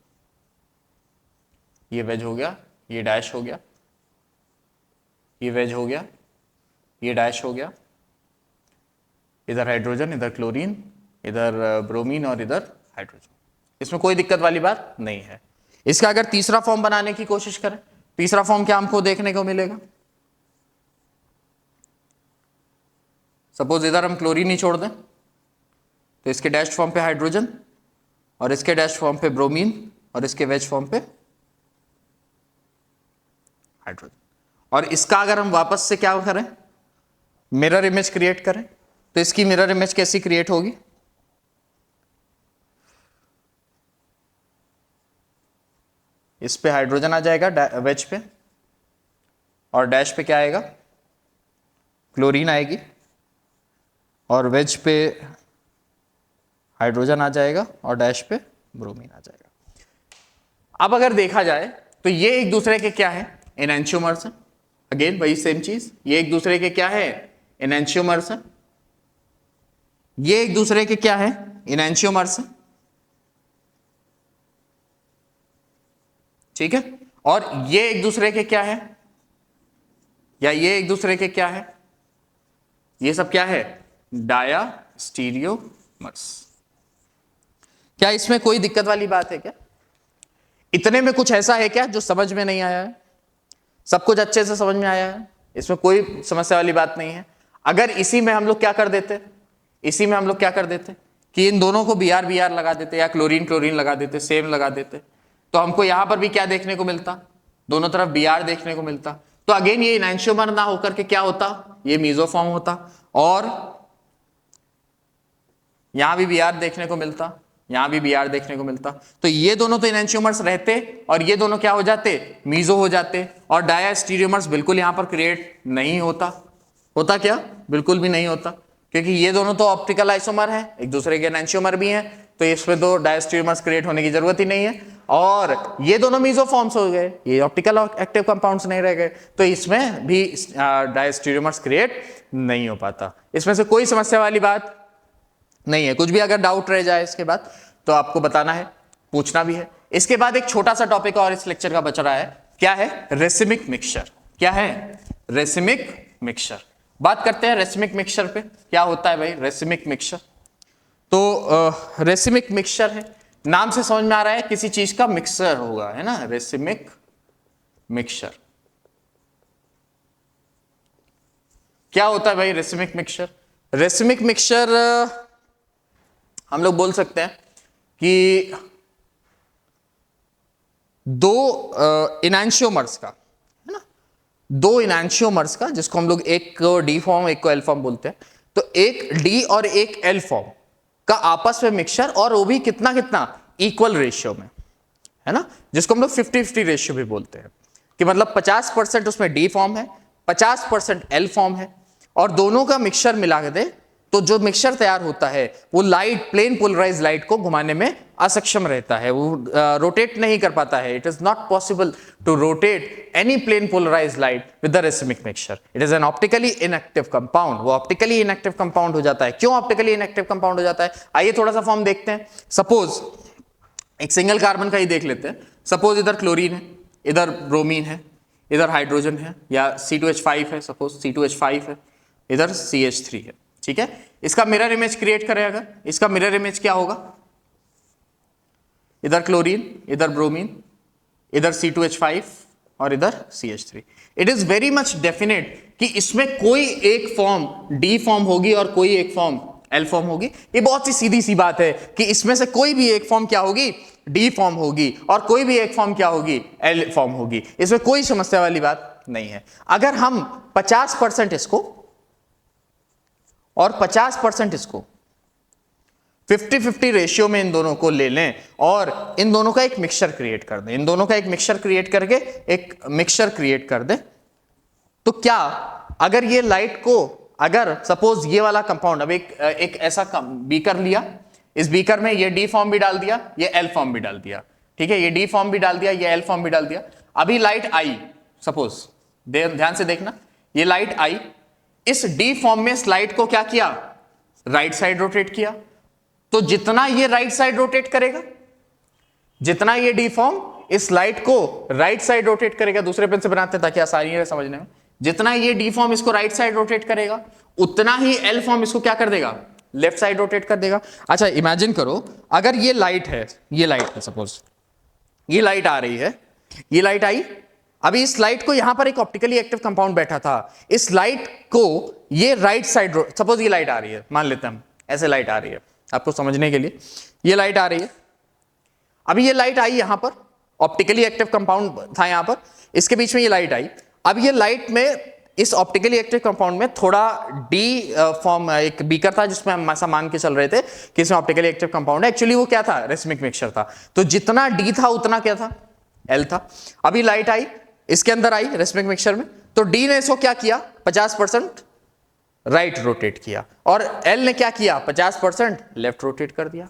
ये वेज हो गया, ये डैश हो गया, ये वेज हो गया, ये डैश हो गया, इधर हाइड्रोजन, इधर क्लोरीन, इधर ब्रोमीन और इधर हाइड्रोजन। इसमें कोई दिक्कत वाली बात नहीं है। इसका अगर तीसरा फॉर्म बनाने की कोशिश करें, तीसरा फॉर्म क्या हमको देखने को मिलेगा, सपोज इधर हम क्लोरीन ही छोड़ दें तो इसके डैश फॉर्म पे हाइड्रोजन, और इसके डैश फॉर्म पे ब्रोमीन, और इसके वेज फॉर्म पे हाइड्रोजन। और इसका अगर हम वापस से क्या करें, मिरर इमेज क्रिएट करें, तो इसकी मिरर इमेज कैसी क्रिएट होगी, इस पे हाइड्रोजन आ जाएगा वेज पे, और डैश पे क्या आएगा, क्लोरीन आएगी, और वेज पे हाइड्रोजन आ जाएगा और डैश पे ब्रोमीन आ जाएगा। अब अगर देखा जाए तो ये एक दूसरे के क्या है, एनेंशियोमर्स हैं। अगेन वही सेम चीज, ये एक दूसरे के क्या है, एनेंशियोमर्स हैं। ये एक दूसरे के क्या है, एनेंशियोमर्स हैं, ठीक है। और ये एक दूसरे के क्या है, या ये एक दूसरे के क्या है, ये सब क्या है, डायास्टीरियोमर्स। क्या इसमें कोई दिक्कत वाली बात है क्या? इतने में कुछ ऐसा है क्या जो समझ में नहीं आया है? सब कुछ अच्छे से समझ में आया है, इसमें कोई समस्या वाली बात नहीं है। अगर इसी में हम लोग क्या कर देते, इसी में हम लोग क्या कर देते कि इन दोनों को Br Br लगा देते या क्लोरीन क्लोरीन लगा देते, सेम लगा देते, तो हमको यहां पर भी क्या देखने को मिलता, दोनों तरफ Br देखने को मिलता। तो अगेन ये एनेंशियोमर ना होकर के क्या होता, ये मीजोफॉर्म होता, और यहां भी Br देखने को मिलता, यहां भी Br देखने को मिलता। तो ये दोनों तो एनेंशियोमर्स रहते और ये दोनों क्या हो जाते, मीजो हो जाते, और डायास्टीरियोमर्स बिल्कुल यहां पर क्रिएट नहीं होता। होता क्या, बिल्कुल भी नहीं होता, क्योंकि ये दोनों तो ऑप्टिकल आइसोमर हैं, एक दूसरे के एनेंशियोमर भी हैं, तो इसमें तो डायास्टीरियोमर्स क्रिएट होने की जरूरत ही नहीं है। और ये दोनों मीजोफॉर्म्स हो गए, ये ऑप्टिकल एक्टिव कंपाउंड्स नहीं रह गए, तो इसमें भी डायास्टीरियोमर्स क्रिएट नहीं हो पाता। इसमें से कोई समस्या वाली बात नहीं है। कुछ भी अगर डाउट रह जाए इसके बाद तो आपको बताना है, पूछना भी है। इसके बाद एक छोटा सा टॉपिक और इस लेक्चर का बच रहा है, क्या है, रेसिमिक मिक्सचर। क्या है, रेसिमिक मिक्सचर। बात करते हैं रेसिमिक मिक्सचर पे, क्या होता है भाई रेसिमिक मिक्सचर। तो रेसिमिक मिक्सचर है, नाम से समझ में आ रहा है किसी चीज का मिक्सचर होगा, है ना, रेसिमिक मिक्सचर। क्या होता है भाई रेसिमिक मिक्सचर? रेसिमिक मिक्सचर हम लोग बोल सकते हैं कि दो इनैंशियोमर्स का, है ना, दो इनैंशियोमर्स का, जिसको हम लोग एक को डी फॉर्म एक को एल फॉर्म बोलते हैं, तो एक डी और एक एल फॉर्म का आपस में मिक्सचर, और वो भी कितना कितना, इक्वल रेशियो में, है ना, जिसको हम लोग 50-50 रेशियो भी बोलते हैं, कि मतलब 50% उसमें डी फॉर्म है, 50% एल फॉर्म है, और दोनों का मिक्सचर मिला के दे तो जो मिक्सचर तैयार होता है वो लाइट, प्लेन पोलराइज लाइट को घुमाने में असक्षम रहता है, वो रोटेट नहीं कर पाता है। It is not possible to rotate any plane polarise light with the racemic mixture. It is an optically inactive compound. वो ऑप्टिकली इनएक्टिव कंपाउंड हो जाता है। क्यों ऑप्टिकली इनएक्टिव कंपाउंड हो जाता है? आइए थोड़ा सा फॉर्म देखते हैं। सपोज एक सिंगल कार्बन का ही देख लेते हैं। सपोज इधर क्लोरीन है, इधर ब्रोमीन है, इधर हाइड्रोजन है, या C2H5 है, सपोज C2H5 है, इधर CH3 है, ठीक है। इसका मिरर इमेज क्रिएट करें अगर, इसका मिरर इमेज क्या होगा, इधर क्लोरीन, इधर ब्रोमीन, इधर C2H5 और इधर CH3। It is very much definite कि इसमें कोई एक फॉर्म डी फॉर्म होगी और कोई एक फॉर्म एल फॉर्म होगी। ये बहुत सी सीधी सी बात है कि इसमें से कोई भी एक फॉर्म क्या होगी, डी फॉर्म होगी, और कोई भी एक फॉर्म क्या होगी, एल फॉर्म होगी। इसमें कोई समस्या वाली बात नहीं है। अगर हम 50% इसको और 50% इसको 50-50 रेशियो में इन दोनों को ले लें और इन दोनों का एक मिक्सचर क्रिएट कर दें, इन दोनों का एक मिक्सचर क्रिएट करके एक मिक्सचर क्रिएट कर दें, तो क्या अगर ये लाइट को, अगर सपोज ये वाला कंपाउंड, अब एक ऐसा बीकर लिया, इस बीकर में ये डी फॉर्म भी डाल दिया, ये एल फॉर्म भी डाल दिया, ठीक है, ये डी फॉर्म भी डाल दिया, ये एल फॉर्म भी डाल दिया। अभी लाइट आई, सपोज ध्यान से देखना, ये लाइट आई, इस डी फॉर्म में इस लाइट को क्या किया, राइट साइड रोटेट किया, तो जितना ये राइट साइड रोटेट करेगा, जितना ये डी फॉर्म इस लाइट को राइट साइड रोटेट करेगा, दूसरे पेन से बनाते हैं ताकि आसानी है समझने में, जितना ये डी फॉर्म इसको राइट साइड रोटेट करेगा, उतना ही एल फॉर्म इसको क्या कर देगा, लेफ्ट साइड रोटेट कर देगा। अच्छा इमेजिन करो, अगर ये लाइट है, ये लाइट है, सपोज ये लाइट आ रही है, ये लाइट आई, अभी इस लाइट को यहां पर एक ऑप्टिकली एक्टिव कंपाउंड बैठा था, इस लाइट को ये राइट साइड, सपोज ये लाइट आ रही है, मान लेते हैं हम ऐसे लाइट आ रही है आपको समझने के लिए, ये लाइट आ रही है, अभी ये लाइट आई यहां पर, ऑप्टिकली एक्टिव कंपाउंड था यहां पर, इसके बीच में ये लाइट आई, अब ये लाइट में इस ऑप्टिकली एक्टिव कंपाउंड में थोड़ा डी फॉर्म, एक बीकर था जिसमें हम ऐसा मान के चल रहे थे कि इसमें ऑप्टिकली एक्टिव कंपाउंड है, एक्चुअली वो क्या था, रेसिमिक मिक्सचर था, तो जितना डी था उतना क्या था, एल था। अभी लाइट आई, इसके अंदर आई रेसिमिक मिक्सचर में, तो डी ने इसको क्या किया, 50% राइट रोटेट किया, और एल ने क्या किया, 50% लेफ्ट रोटेट कर दिया।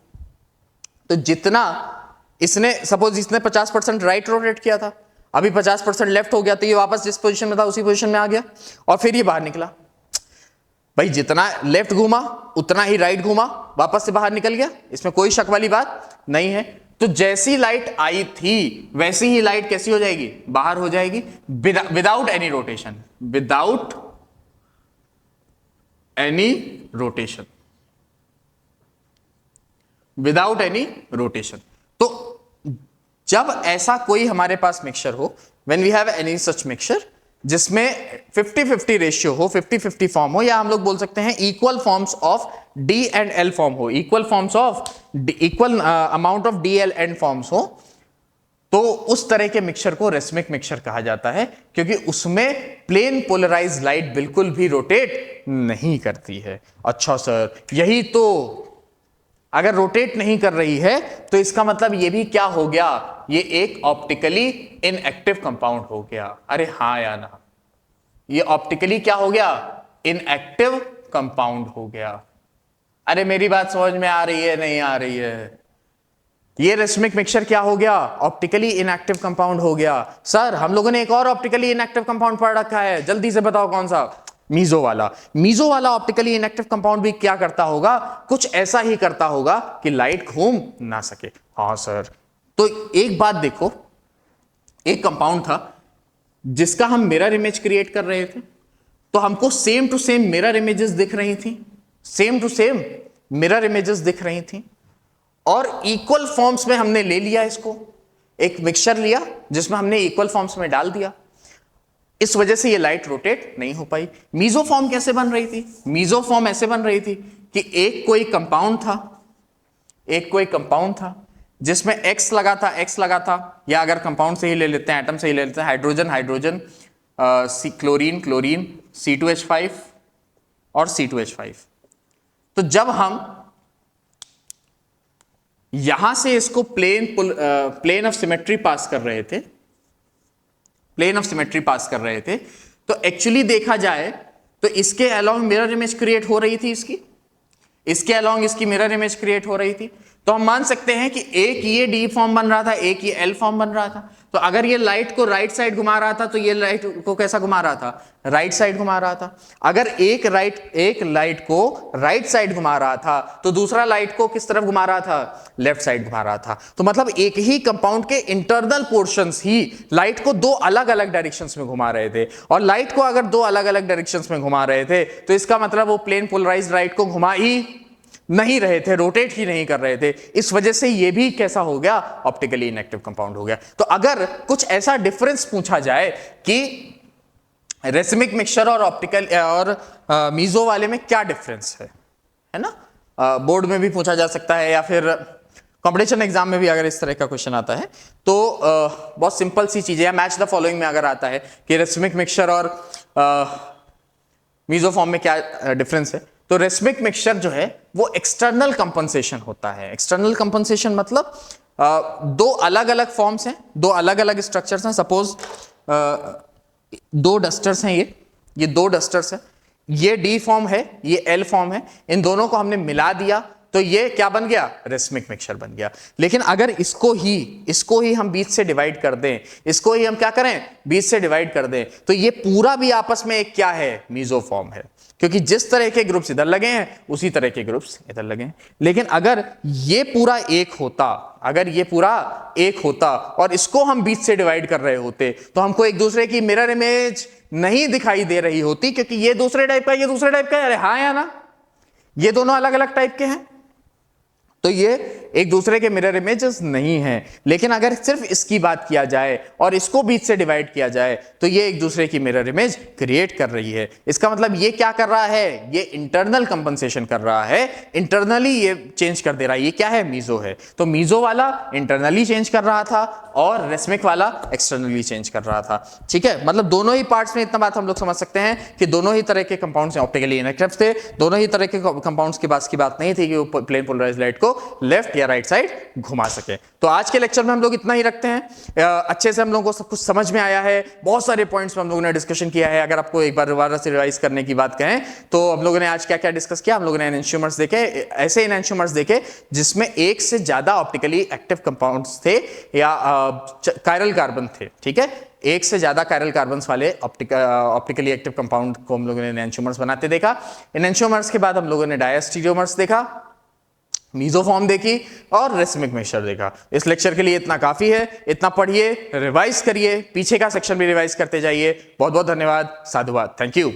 तो जितना इसने, सपोज इसने 50% राइट रोटेट किया था, अभी 50% लेफ्ट हो गया, तो ये वापस जिस पोजीशन में था उसी पोजीशन में आ गया, और फिर ये बाहर निकला। भाई जितना लेफ्ट घूमा उतना ही राइट घूमा, वापस से बाहर निकल गया, इसमें कोई शक वाली बात नहीं है। तो जैसी लाइट आई थी वैसी ही लाइट कैसी हो जाएगी, बाहर हो जाएगी, without any rotation, without any rotation, without any rotation. तो जब ऐसा कोई हमारे पास मिक्सचर हो, when we have any such mixture जिसमें 50-50 रेशियो हो, 50-50 फॉर्म हो, या हम लोग बोल सकते हैं equal forms of D and L form हो, equal forms of equal amount of D L and forms हो, तो उस तरह के मिक्सचर को रेसमिक मिक्सचर कहा जाता है, क्योंकि उसमें प्लेन पोलराइज लाइट बिल्कुल भी रोटेट नहीं करती है। अच्छा सर, यही तो, अगर रोटेट नहीं कर रही है तो इसका मतलब ये भी क्या हो गया, ये एक ऑप्टिकली इनएक्टिव कंपाउंड हो गया। अरे हाँ या ना, ये ऑप्टिकली क्या हो गया, इनएक्टिव कंपाउंड हो गया। अरे मेरी बात समझ में आ रही है, नहीं आ रही है? ये रेसमिक मिक्सचर क्या हो गया, ऑप्टिकली इनएक्टिव कंपाउंड हो गया। सर हम लोगों ने एक और ऑप्टिकली इनएक्टिव कंपाउंड पढ़ रखा है, जल्दी से बताओ कौन सा, मीजो वाला। मीजो वाला ऑप्टिकली इनएक्टिव कंपाउंड भी क्या करता होगा, कुछ ऐसा ही करता होगा कि लाइट घूम ना सके। हाँ सर, तो एक बात देखो, एक कंपाउंड था जिसका हम मिरर इमेज क्रिएट कर रहे थे, तो हमको same to same mirror images दिख रही थी, same to same mirror images दिख रही थी, और इक्वल फॉर्म्स में हमने ले लिया इसको, एक मिक्सचर लिया जिसमें हमने इक्वल फॉर्म्स में डाल दिया। इस वजह से ये लाइट रोटेट नहीं हो पाई। मीजोफॉर्म कैसे बन रही थी, मीजोफॉर्म ऐसे बन रही थी कि एक कोई कंपाउंड था जिसमें X लगा था, या अगर कंपाउंड से ही ले लेते हैं, एटम से ही ले लेते हैं, हाइड्रोजन, क्लोरीन, C2H5 और C2H5। तो जब हम यहां से इसको प्लेन ऑफ सिमेट्री पास कर रहे थे, तो एक्चुअली देखा जाए तो इसके अलोंग मिरर इमेज क्रिएट हो रही थी, इसके अलोंग इसकी मिरर इमेज क्रिएट हो रही थी। तो हम मान सकते हैं कि एक ये डी फॉर्म बन रहा था, एक ये एल फॉर्म बन रहा था। तो अगर ये लाइट को राइट साइड घुमा रहा था तो ये लाइट को कैसा घुमा रहा था, राइट साइड घुमा रहा था। अगर एक लाइट को राइट साइड घुमा रहा था तो दूसरा लाइट को किस तरफ घुमा रहा था, लेफ्ट साइड घुमा रहा था। तो मतलब एक ही कंपाउंड के इंटरनल पोर्शंस ही लाइट को दो अलग अलग डायरेक्शंस में घुमा रहे थे, और लाइट को अगर दो अलग अलग डायरेक्शंस में घुमा रहे थे तो इसका मतलब वो प्लेन पोलराइज्ड लाइट को घुमा ही नहीं रहे थे, रोटेट ही नहीं कर रहे थे। इस वजह से ये भी कैसा हो गया, ऑप्टिकली इनएक्टिव कंपाउंड हो गया। तो अगर कुछ ऐसा डिफरेंस पूछा जाए कि रेसिमिक मिक्सचर और ऑप्टिकल और मीजो वाले में क्या डिफरेंस है ना, बोर्ड में भी पूछा जा सकता है, या फिर कंपटीशन एग्जाम में भी अगर इस तरह का क्वेश्चन आता है तो बहुत सिंपल सी चीजें, या मैच द फॉलोइंग में अगर आता है कि रेसिमिक मिक्सचर और मीजो फॉर्म में क्या डिफरेंस है, तो रेसिमिक मिक्सचर जो है वो एक्सटर्नल कंपनसेशन होता है। एक्सटर्नल कंपनसेशन मतलब दो अलग अलग फॉर्म्स हैं, दो अलग अलग स्ट्रक्चर्स हैं। सपोज दो डस्टर्स हैं, ये दो डस्टर्स हैं, ये डी फॉर्म है, ये एल फॉर्म है, इन दोनों को हमने मिला दिया तो ये क्या बन गया, रेसिमिक मिक्सचर बन गया। लेकिन अगर इसको ही हम बीच से डिवाइड कर दें, इसको ही हम क्या करें, बीच से डिवाइड कर दें, तो ये पूरा भी आपस में एक क्या है, मीजो फॉर्म है, क्योंकि जिस तरह के ग्रुप्स इधर लगे हैं उसी तरह के ग्रुप्स इधर लगे हैं। लेकिन अगर ये पूरा एक होता और इसको हम बीच से डिवाइड कर रहे होते तो हमको एक दूसरे की मिरर इमेज नहीं दिखाई दे रही होती, क्योंकि ये दूसरे टाइप का, ये दूसरे टाइप का है। अरे हाँ या ना, ये दोनों अलग अलग टाइप के हैं, तो ये एक दूसरे के मिरर इमेजेस नहीं हैं। लेकिन अगर सिर्फ इसकी बात किया जाए और इसको बीच से डिवाइड किया जाए तो ये एक दूसरे की मिरर इमेज क्रिएट कर रही है। इसका मतलब ये क्या कर रहा है, ये इंटरनल कंपनसेशन कर रहा है, इंटरनली ये चेंज कर दे रहा है। ये क्या है, मीजो है। तो मीजो वाला इंटरनली चेंज कर रहा था और रेसिमिक वाला एक्सटर्नली चेंज कर रहा था। ठीक है, मतलब दोनों ही पार्ट्स में इतना बात हम लोग समझ सकते हैं कि दोनों ही तरह के कंपाउंड्स ऑप्टिकली इनएक्टिव थे, दोनों ही तरह के कंपाउंड्स के पास की बात नहीं थी कि वो प्लेन पोलराइज्ड लाइट को लेफ्ट या राइट साइड घुमा सके। तो आज के लेक्चर में हम लोग इतना ही रखते हैं। अच्छे से हम लोगों को सब कुछ समझ में आया है, बहुत सारे पॉइंट्स में हम लोगों ने डिस्कशन किया है। अगर आपको एक बार दोबारा से रिवाइज करने की बात कहें तो हम लोगों ने आज क्या क्या डिस्कस किया। हम लोगों ने एनहांसमेंट्स देखे, ऐसे एनहांसमेंट्स देखे जिसमें एक से ज्यादा ऑप्टिकली एक्टिव कंपाउंड्स थे या कायरल कार्बन थे, ठीक है। एक से ज्यादा कायरल कार्बन्स वाले ऑप्टिकली एक्टिव कंपाउंड को हम लोगों ने एनहांसमेंट्स बनाते देखा। एनहांसमेंट्स के बाद हम लोगों ने डायस्टीरियोमर्स देखा, मीजोफॉर्म देखी और रेसिमिक मिक्सचर देखा। इस लेक्चर के लिए इतना काफी है। इतना पढ़िए, रिवाइज करिए, पीछे का सेक्शन भी रिवाइज करते जाइए। बहुत बहुत धन्यवाद, साधुवाद, थैंक यू।